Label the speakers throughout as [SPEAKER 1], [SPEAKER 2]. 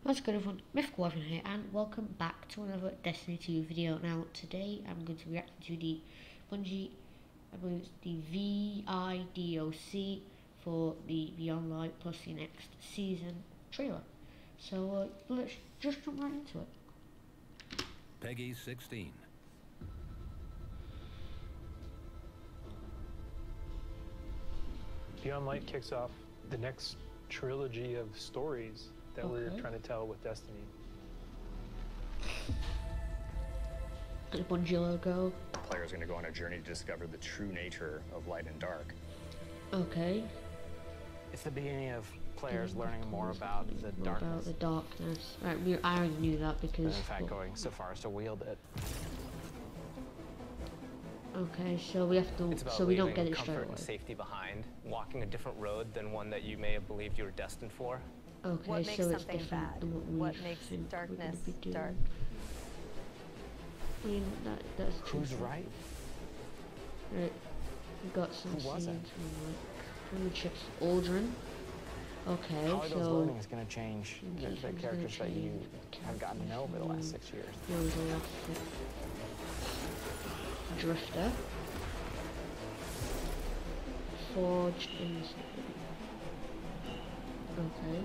[SPEAKER 1] What's good everyone, Mythical here and welcome back to another Destiny 2 video. Now today I'm going to be reacting to the Bungie, I believe it's the ViDoc for the Beyond Light plus the next season trailer. So let's just jump right into it.
[SPEAKER 2] Peggy 16.
[SPEAKER 3] Beyond Light kicks off the next trilogy of stories that we're trying to tell with Destiny.
[SPEAKER 1] The Bungie logo.
[SPEAKER 4] The player is going to go on a journey to discover the true nature of light and dark.
[SPEAKER 1] Okay.
[SPEAKER 5] It's the beginning of players learning more about the darkness.
[SPEAKER 1] About the darkness. Right, I already knew that because...
[SPEAKER 5] And in fact, going so far as to wield it.
[SPEAKER 1] Okay, so we have to... So we don't get it straight away.
[SPEAKER 6] Comfort and safety behind, walking a different road than one that you may have believed you were destined for.
[SPEAKER 1] Okay,
[SPEAKER 7] what makes
[SPEAKER 1] so it's
[SPEAKER 7] something
[SPEAKER 1] different
[SPEAKER 7] bad?
[SPEAKER 1] than
[SPEAKER 7] What makes darkness dark?
[SPEAKER 1] I mean, that's
[SPEAKER 5] Who's right?
[SPEAKER 1] Right, we got some
[SPEAKER 5] Who was it?
[SPEAKER 1] scenes from the chips. Uldren. Okay,
[SPEAKER 5] How are
[SPEAKER 1] so...
[SPEAKER 5] those learning is going to change the characters that you have gotten to know over the last 6 years.
[SPEAKER 1] There was a last Drifter. Forged in... Okay.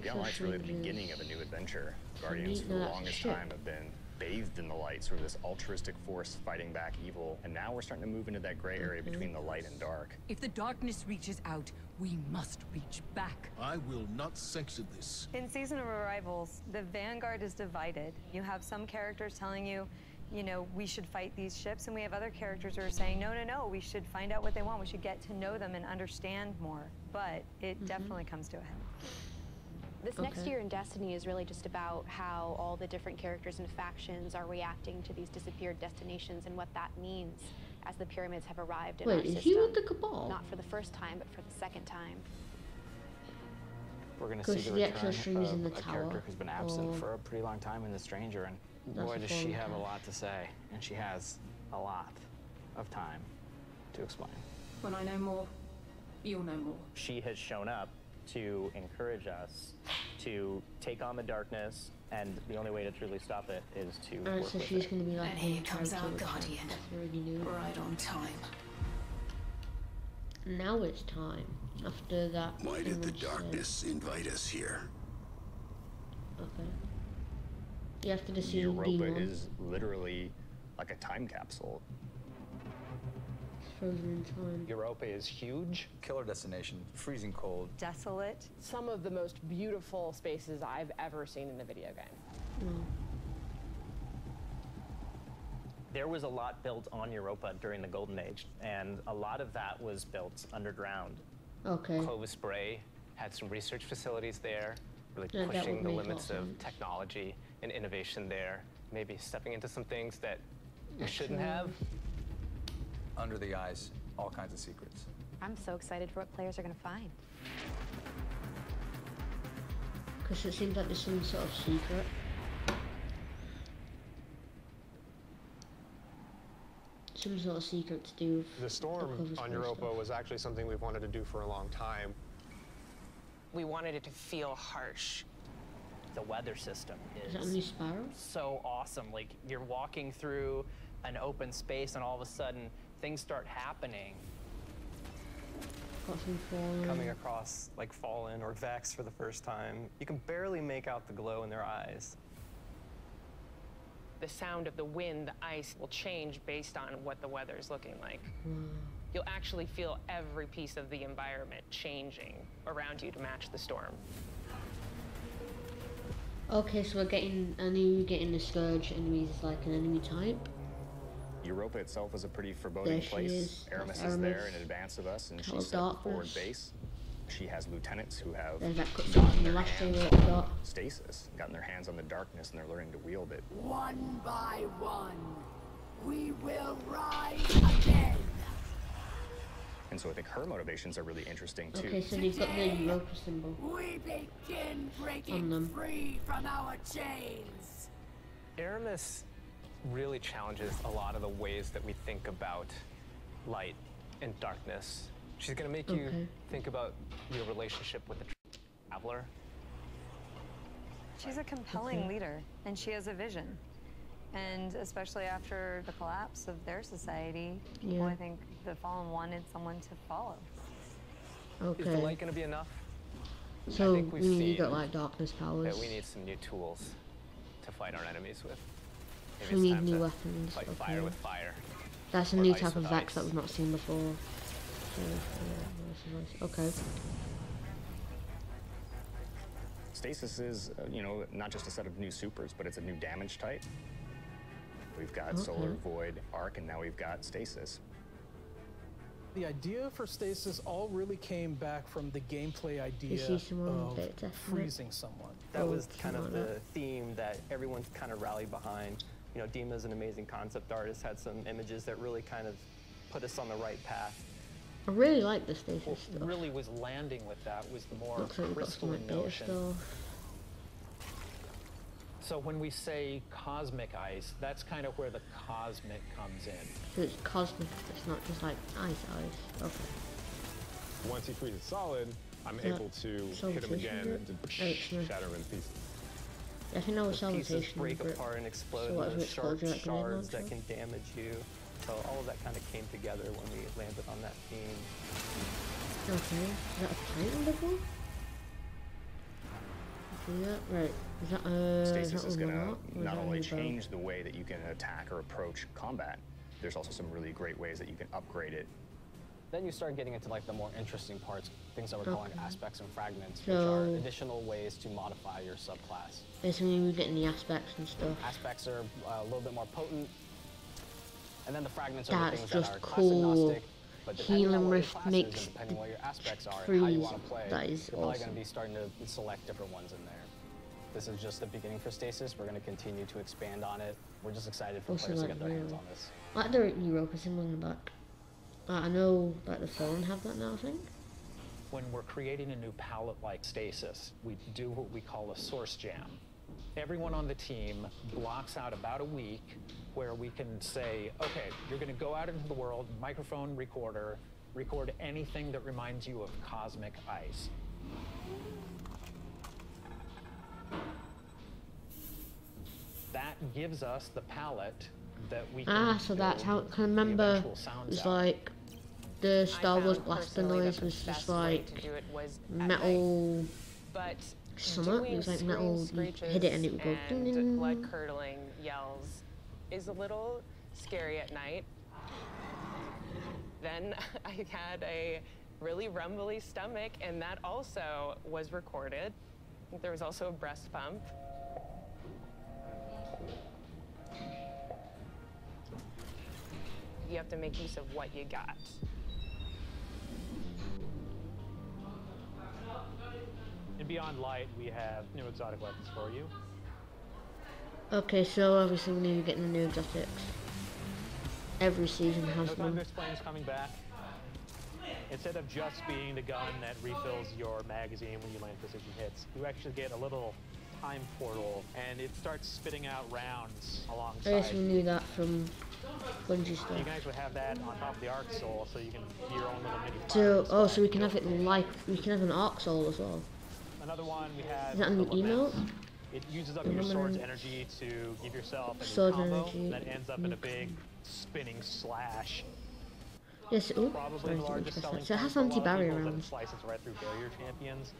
[SPEAKER 4] Beyond Light's really the beginning of a new adventure. Guardians for the longest time have been bathed in the light, sort of this altruistic force fighting back evil, and now we're starting to move into that gray area between the light and dark.
[SPEAKER 8] If the darkness reaches out, we must reach back.
[SPEAKER 2] I will not sanction this.
[SPEAKER 7] In Season of Arrivals, the Vanguard is divided. You have some characters telling you, you know, we should fight these ships, and we have other characters who are saying, no, no, no, we should find out what they want. We should get to know them and understand more. But it definitely comes to a head.
[SPEAKER 9] This next year in Destiny is really just about how all the different characters and factions are reacting to these disappeared destinations and what that means as the pyramids have arrived in our system.
[SPEAKER 1] Wait, is he with the Cabal?
[SPEAKER 9] Not for the first time, but for the second time.
[SPEAKER 5] We're going to see the return of a
[SPEAKER 1] tower,
[SPEAKER 5] character who's been absent for a pretty long time in The Stranger, and boy, does she have a lot to say, and she has a lot of time to explain.
[SPEAKER 8] When I know more, you'll know more.
[SPEAKER 6] She has shown up to encourage us to take on the darkness, and the only way to truly stop it is to work
[SPEAKER 1] so
[SPEAKER 6] with
[SPEAKER 1] she's
[SPEAKER 6] it.
[SPEAKER 1] gonna be like,
[SPEAKER 8] and here comes our guardian.
[SPEAKER 1] Right
[SPEAKER 8] on time.
[SPEAKER 1] Now it's time. After that.
[SPEAKER 10] Why did the darkness invite us here?
[SPEAKER 1] Okay. You have to see
[SPEAKER 4] Europa is literally like a time capsule.
[SPEAKER 1] Frozen in time.
[SPEAKER 11] Europa is huge. Killer destination, freezing cold.
[SPEAKER 7] Desolate.
[SPEAKER 12] Some of the most beautiful spaces I've ever seen in a video game.
[SPEAKER 6] There was a lot built on Europa during the Golden Age, and a lot of that was built underground.
[SPEAKER 1] Okay.
[SPEAKER 6] Clovis Bray had some research facilities there, really pushing the limits of technology and innovation there, maybe stepping into some things that you shouldn't have.
[SPEAKER 11] Under the ice, all kinds of secrets.
[SPEAKER 9] I'm so excited for what players are going to find.
[SPEAKER 1] Because it seems like there's some sort of secret. Some sort of secret to do with
[SPEAKER 3] The storm on Europa was actually something we've wanted to do for a long time.
[SPEAKER 13] We wanted it to feel harsh.
[SPEAKER 6] The weather system
[SPEAKER 1] Is that a new Sparrow?
[SPEAKER 13] So awesome. Like, you're walking through an open space and all of a sudden things start happening.
[SPEAKER 6] Coming across like Fallen or Vex for the first time, you can barely make out the glow in their eyes.
[SPEAKER 13] The sound of the wind, the ice will change based on what the weather is looking like. You'll actually feel every piece of the environment changing around you to match the storm.
[SPEAKER 1] Okay, so we're getting the Scourge enemies like an enemy type.
[SPEAKER 4] Europa itself is a pretty foreboding place. Aramis is there in advance of us, and she's set up forward base. She has lieutenants who have gotten their hands on stasis, gotten their hands on the darkness, and they're learning to wield it.
[SPEAKER 14] One by one, we will rise again.
[SPEAKER 4] And so I think her motivations are really interesting too.
[SPEAKER 1] Okay, so they've got the Europa symbol.
[SPEAKER 14] We begin breaking free from our chains.
[SPEAKER 6] Aramis really challenges a lot of the ways that we think about light and darkness. She's going to make you think about your relationship with the traveler.
[SPEAKER 7] She's a compelling leader, and she has a vision. And especially after the collapse of their society, people, I think, the Fallen wanted someone to follow.
[SPEAKER 6] Is the light going to be enough?
[SPEAKER 1] So
[SPEAKER 6] I think we've seen
[SPEAKER 1] you got like darkness powers.
[SPEAKER 6] that we need some new tools to fight our enemies with. Maybe
[SPEAKER 1] So we need new weapons.
[SPEAKER 6] Fight fire with fire.
[SPEAKER 1] That's a new type of Vex that we've not seen before. Okay.
[SPEAKER 4] Stasis is, you know, not just a set of new supers, but it's a new damage type. We've got Solar, Void, Arc, and now we've got Stasis.
[SPEAKER 15] The idea for Stasis all really came back from the gameplay idea of freezing someone.
[SPEAKER 16] That was kind of the theme that everyone kind of rallied behind. You know, Dima's an amazing concept artist, had some images that really kind of put us on the right path.
[SPEAKER 1] I really like the Stasis stuff.
[SPEAKER 17] What really was landing with that was the more
[SPEAKER 1] Looks like we've got some like beta stuff.
[SPEAKER 17] So when we say cosmic ice, that's kind of where the cosmic comes in.
[SPEAKER 1] So it's cosmic, it's not just like ice. Okay.
[SPEAKER 18] Once he freezes solid, I'm able to hit him again and shatter him in pieces.
[SPEAKER 1] I think that was
[SPEAKER 16] pieces break apart and explode into sharp shards that can damage you. So all of that kind of came together when we landed on that theme.
[SPEAKER 1] Okay, is that a Titan before? Yeah, right. Is that,
[SPEAKER 4] Stasis is going to not only change the way that you can attack or approach combat, there's also some really great ways that you can upgrade it.
[SPEAKER 5] Then you start getting into like the more interesting parts, things that we're calling aspects and fragments, which are additional ways to modify your subclass.
[SPEAKER 1] Basically, we're getting the aspects and stuff.
[SPEAKER 5] Aspects are a little bit more potent, and then the fragments are the things
[SPEAKER 1] just
[SPEAKER 5] that are
[SPEAKER 1] cool.
[SPEAKER 5] class agnostic. But depending on what your class is,
[SPEAKER 1] makes
[SPEAKER 5] and depending on what your aspects are and how you want to play, you're probably going to be starting to select different ones in there. This is just the beginning for Stasis. We're going to continue to expand on it. We're just excited for players to get their hands on this.
[SPEAKER 1] I like the Europa symbol in the back. I know that the Fallen have that now, I think.
[SPEAKER 17] When we're creating a new palette like Stasis, we do what we call a source jam. Everyone on the team blocks out about a week where we can say, okay, you're going to go out into the world, microphone, recorder, record anything that reminds you of cosmic ice. That gives us the palette that we can
[SPEAKER 1] so that's how, I remember it's like the Star Wars blaster noise was just like metal something. It was like metal, you hit it and it would go ding, ding, ding.
[SPEAKER 13] Blood-curdling yells is a little scary at night. Then I had a really rumbly stomach, and that also was recorded. There was also a breast pump. You have to make use of what you got.
[SPEAKER 17] In Beyond Light, we have new exotic weapons for you.
[SPEAKER 1] Okay, so obviously we need to get the new exotics. Every season has them.
[SPEAKER 17] Thundersplane's coming back. Instead of just being the gun that refills your magazine when you land precision hits, you actually get a little time portal, and it starts spitting out rounds alongside.
[SPEAKER 1] I guess we knew that from Bungie stuff.
[SPEAKER 17] You can actually have that on top of the Arc Soul, so you can do your own little mini.
[SPEAKER 1] So, so we can have it like we can have an Arc Soul as well.
[SPEAKER 17] Another one we have.
[SPEAKER 1] Is that an emote?
[SPEAKER 17] It uses up your sword's energy to give yourself a new combo that ends up in a big spinning slash.
[SPEAKER 1] Yes, ooh,
[SPEAKER 17] probably the largest selling.
[SPEAKER 1] So it has anti-barrier rounds.
[SPEAKER 17] Slices right through barrier champions.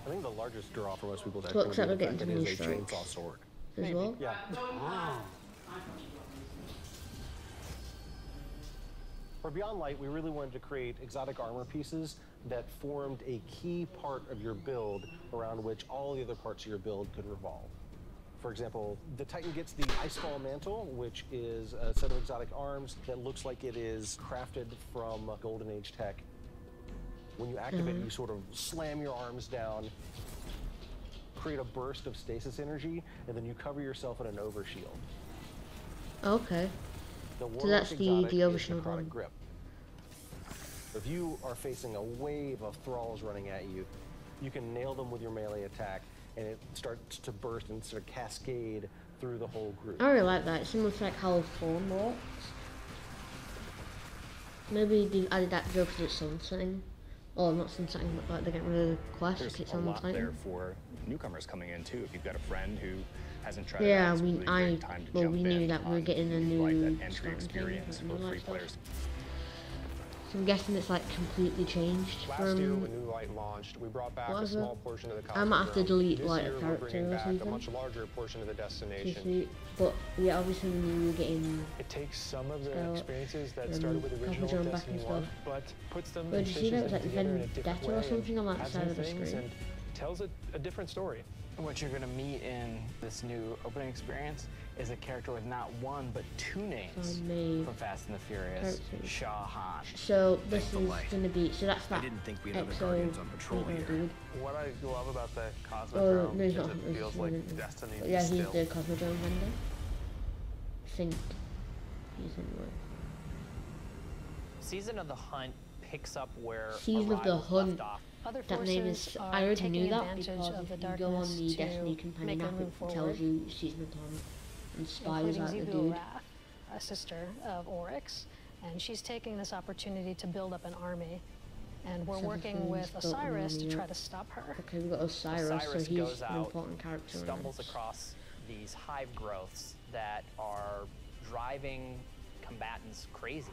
[SPEAKER 18] I think the largest draw for most people that
[SPEAKER 1] looks like we're getting to new strikes
[SPEAKER 18] chainsaw sword.
[SPEAKER 1] as well.
[SPEAKER 18] Yeah.
[SPEAKER 19] For Beyond Light, we really wanted to create exotic armor pieces that formed a key part of your build around which all the other parts of your build could revolve. For example, the Titan gets the Icefall Mantle, which is a set of exotic arms that looks like it is crafted from Golden Age tech. When you activate it, you sort of slam your arms down, create a burst of stasis energy, and then you cover yourself in an overshield.
[SPEAKER 1] Okay. So that's the overshield one.
[SPEAKER 19] Grip. If you are facing a wave of thralls running at you, you can nail them with your melee attack and it starts to burst and sort of cascade through the whole group.
[SPEAKER 1] I really like that. It's similar to like how Thorn works. Maybe they added that joke because it's sunsetting. Or not sunsetting, but like they're getting rid of the quest.
[SPEAKER 4] There's
[SPEAKER 1] it's
[SPEAKER 4] a lot
[SPEAKER 1] sunsetting.
[SPEAKER 4] there for newcomers coming in too. If you've got a friend who hasn't tried it out, it's really great time to jump
[SPEAKER 1] we knew that we were getting a new
[SPEAKER 4] like that entry experience for free players.
[SPEAKER 1] So I'm guessing it's like completely changed
[SPEAKER 3] Last year when New Light launched, we brought back a small portion of the
[SPEAKER 1] I might have to delete like a
[SPEAKER 3] we're
[SPEAKER 1] character
[SPEAKER 3] bringing
[SPEAKER 1] or
[SPEAKER 3] back
[SPEAKER 1] something.
[SPEAKER 3] a much larger portion of the destination.
[SPEAKER 1] But yeah, obviously we were getting.
[SPEAKER 3] It takes some of the experiences that started with original Destiny 1, but puts them and stitches them together in a different way,
[SPEAKER 1] or something on that
[SPEAKER 3] adds
[SPEAKER 1] side
[SPEAKER 3] new
[SPEAKER 1] of the
[SPEAKER 3] things
[SPEAKER 1] screen.
[SPEAKER 3] and tells a different story.
[SPEAKER 5] What you're going to meet in this new opening experience is a character with not one but two names from Fast and the Furious, Shah Han.
[SPEAKER 1] So this is going to be, so that's that.
[SPEAKER 2] I didn't think we had other Guardians on patrol here.
[SPEAKER 3] What I love about the Cosmodrome is it feels like Destiny is
[SPEAKER 1] yeah,
[SPEAKER 3] still.
[SPEAKER 1] he's the Cosmodrome vendor. I think he's anyway.
[SPEAKER 5] Season of the Hunt picks up where
[SPEAKER 1] Season of the Hunt.
[SPEAKER 20] Other
[SPEAKER 1] that name is, I already knew that because
[SPEAKER 20] of
[SPEAKER 1] if you go on the Destiny companion app, it tells you Season of the Hunt and spies out the dude.
[SPEAKER 20] Wrath, a sister of Oryx, and she's taking this opportunity to build up an army. And we're working with Osiris to try to stop her.
[SPEAKER 1] Okay, we've got Osiris, so he's an important character.
[SPEAKER 5] Stumbles across these hive growths that are driving combatants crazy.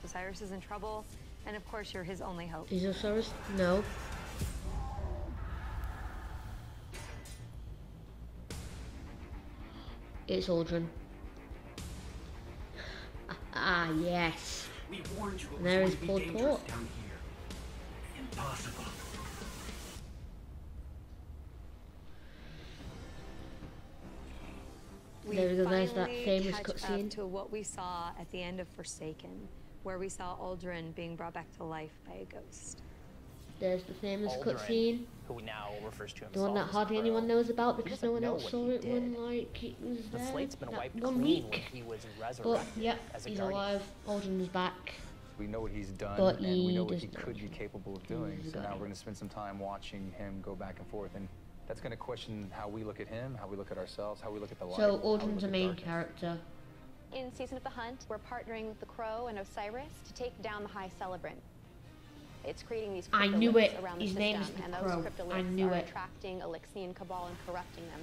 [SPEAKER 7] Osiris is in trouble, and of course you're his only hope.
[SPEAKER 1] Is Osiris? No. It's Uldren. Ah, yes. And there is Port Port.
[SPEAKER 14] Impossible.
[SPEAKER 1] There we go, there's that famous cutscene.
[SPEAKER 7] To what we saw at the end of Forsaken, where we saw Uldren being brought back to life by a ghost.
[SPEAKER 1] There's the famous cutscene.
[SPEAKER 5] Who now refers to himself
[SPEAKER 1] the one that hardly anyone knows about because no one else saw it when like it was there.
[SPEAKER 5] The slate's been wiped
[SPEAKER 1] one
[SPEAKER 5] clean
[SPEAKER 1] week.
[SPEAKER 5] when he was resurrected.
[SPEAKER 1] But yeah,
[SPEAKER 5] as a
[SPEAKER 1] he's
[SPEAKER 5] guardian.
[SPEAKER 1] alive. Uldren's back.
[SPEAKER 11] We know what he's done,
[SPEAKER 1] But
[SPEAKER 11] and we know what
[SPEAKER 1] he
[SPEAKER 11] he could be capable of doing. So now we're going to spend some time watching him go back and forth, and that's going to question how we look at him, how we look at ourselves, how we look at the light.
[SPEAKER 1] So Uldren's a main character.
[SPEAKER 9] In Season of the Hunt, we're partnering with the Crow and Osiris to take down the High Celebrant. It's creating these
[SPEAKER 1] I
[SPEAKER 9] cryptoliths
[SPEAKER 1] knew it.
[SPEAKER 9] around
[SPEAKER 1] His
[SPEAKER 9] the
[SPEAKER 1] name
[SPEAKER 9] system,
[SPEAKER 1] is the
[SPEAKER 9] and
[SPEAKER 1] Crow.
[SPEAKER 9] those cryptoliths
[SPEAKER 1] I knew
[SPEAKER 9] are
[SPEAKER 1] it.
[SPEAKER 9] attracting Alexian Cabal and corrupting them.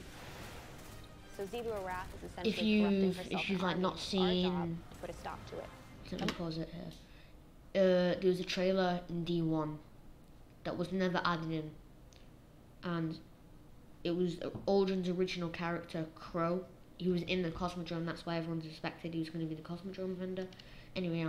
[SPEAKER 9] So Zebra Wrath is essentially corrupting herself.
[SPEAKER 1] If you've like not seen,
[SPEAKER 9] our job to put a stop to it.
[SPEAKER 1] let me pause it here. There was a trailer in D1 that was never added in, and it was Uldren's original character, Crow. He was in the Cosmodrome. That's why everyone suspected he was going to be the Cosmodrome vendor. Anyway,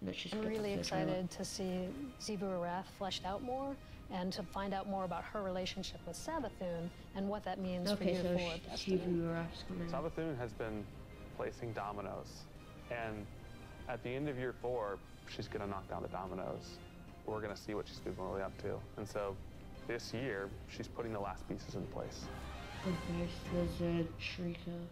[SPEAKER 1] let's just.
[SPEAKER 20] I'm really excited to see Zebra Wrath fleshed out more, and to find out more about her relationship with Savathun and what that means for year 4 of Destiny.
[SPEAKER 3] Savathun has been placing dominoes, and at the end of year 4, she's going to knock down the dominoes. We're going to see what she's been really up to, and so this year she's putting the last pieces in place.
[SPEAKER 1] Okay, there's a Shrieker.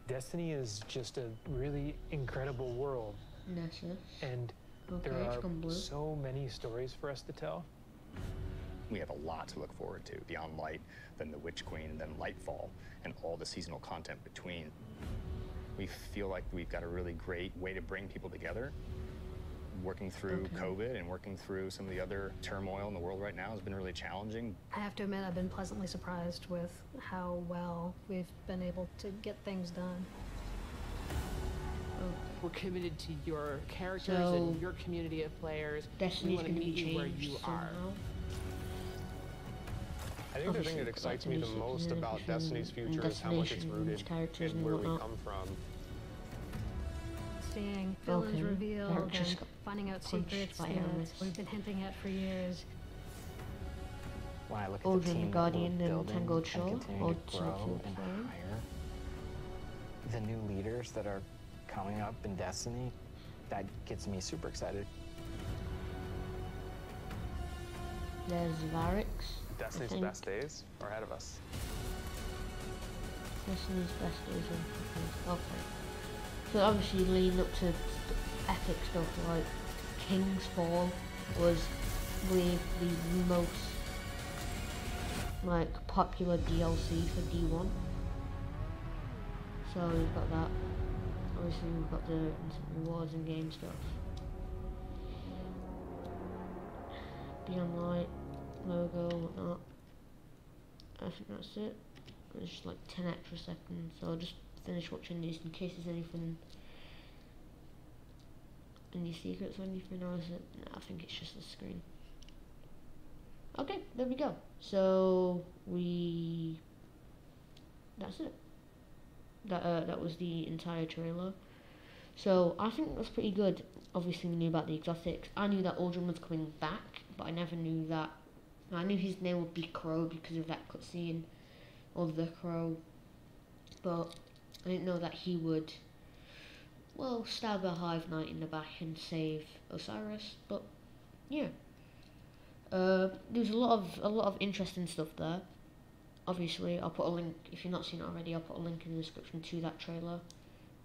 [SPEAKER 3] Destiny is just a really incredible world.
[SPEAKER 1] Nessus.
[SPEAKER 3] And there are so many stories for us to tell.
[SPEAKER 4] We have a lot to look forward to. Beyond Light, then the Witch Queen, and then Lightfall, and all the seasonal content between. We feel like we've got a really great way to bring people together. Working through COVID and working through some of the other turmoil in the world right now has been really challenging.
[SPEAKER 20] I have to admit, I've been pleasantly surprised with how well we've been able to get things done.
[SPEAKER 12] We're committed to your characters and your community of players. We want to meet you where you are.
[SPEAKER 3] I think the thing that excites me the most about Destiny's future is how much it's rooted in where we come from.
[SPEAKER 20] Seeing villains revealed and finding out secrets that we've been hinting at for years.
[SPEAKER 5] When I look at the team
[SPEAKER 1] Guardian
[SPEAKER 5] that we're
[SPEAKER 1] and
[SPEAKER 5] building
[SPEAKER 1] Tangled Shore,
[SPEAKER 5] and continue to grow and hire, the new leaders that are coming up in Destiny, that gets me super excited.
[SPEAKER 1] There's Varix.
[SPEAKER 3] Destiny's best days are ahead of us.
[SPEAKER 1] Destiny's best days are okay. So obviously leading up to epic stuff like King's Fall was with the most like popular DLC for D1. So we've got that. Obviously we've got the instant rewards and game stuff. Beyond Light, logo, whatnot. I think that's it. It's just like 10 extra seconds, so I'll just finish watching these in case there's anything, any secrets or anything, or is it? No, I think it's just the screen. Okay, there we go. So that's it. That was the entire trailer. So I think that's pretty good. Obviously we knew about the exotics. I knew that Uldren was coming back, but I never knew that. I knew his name would be Crow because of that cutscene of the Crow, but I didn't know that he would, well, stab a Hive Knight in the back and save Osiris. But yeah, there's a lot of interesting stuff there. Obviously, I'll put a link, if you've not seen it already, I'll put a link in the description to that trailer.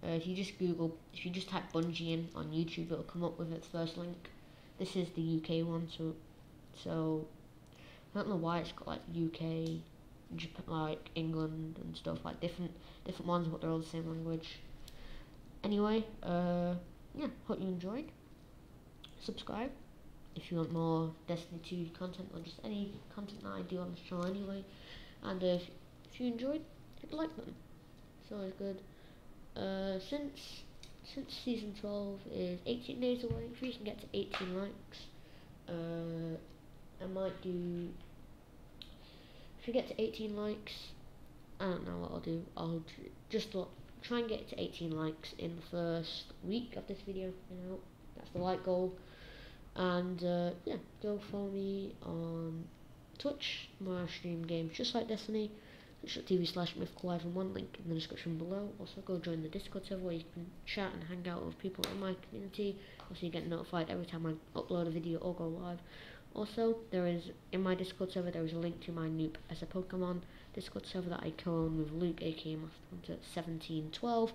[SPEAKER 1] If you just type Bungie in on YouTube, it'll come up with its first link. This is the UK one, so I don't know why it's got like UK, Japan, like England and stuff, like different ones, but they're all the same language. Anyway, yeah, hope you enjoyed. Subscribe if you want more Destiny 2 content, or just any content that I do on the show anyway. And if you enjoyed, hit the like button. It's always good. Since season 12 is 18 days away, if we can get to 18 likes, I might do. If we get to 18 likes, I don't know what I'll do. I'll just try and get to 18 likes in the first week of this video. You know, that's the like goal. And yeah, go follow me on Twitch, where I stream games just like Destiny. twitch.tv/mythicalivan1, link in the description below. Also go join the Discord server where you can chat and hang out with people in my community. Also you get notified every time I upload a video or go live. Also, there is, in my Discord server, there is a link to my Noob as a Pokemon Discord server that I co-own with Luke, aka Master1712,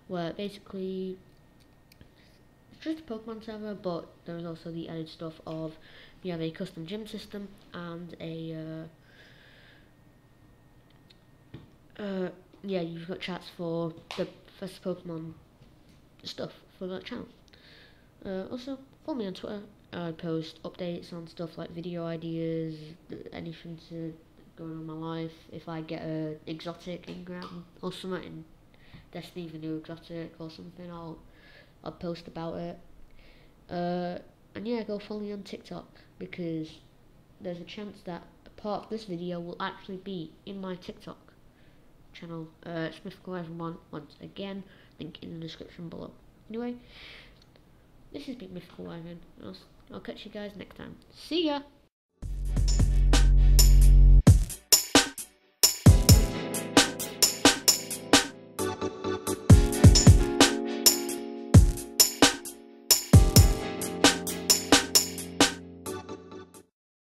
[SPEAKER 1] where basically it's just a Pokemon server, but there is also the added stuff of, you have a custom gym system and a yeah, you've got chats for the first Pokemon stuff for that channel. Also, follow me on Twitter. I post updates on stuff like video ideas, anything to go on in my life. If I get a exotic engram or something in Destiny, the new exotic or something, I'll post about it. And yeah, go follow me on TikTok, because there's a chance that a part of this video will actually be in my TikTok channel. It's mythicalivan1 once again, link in the description below. Anyway, this has been Mythical Ivan. I'll catch you guys next time. See ya!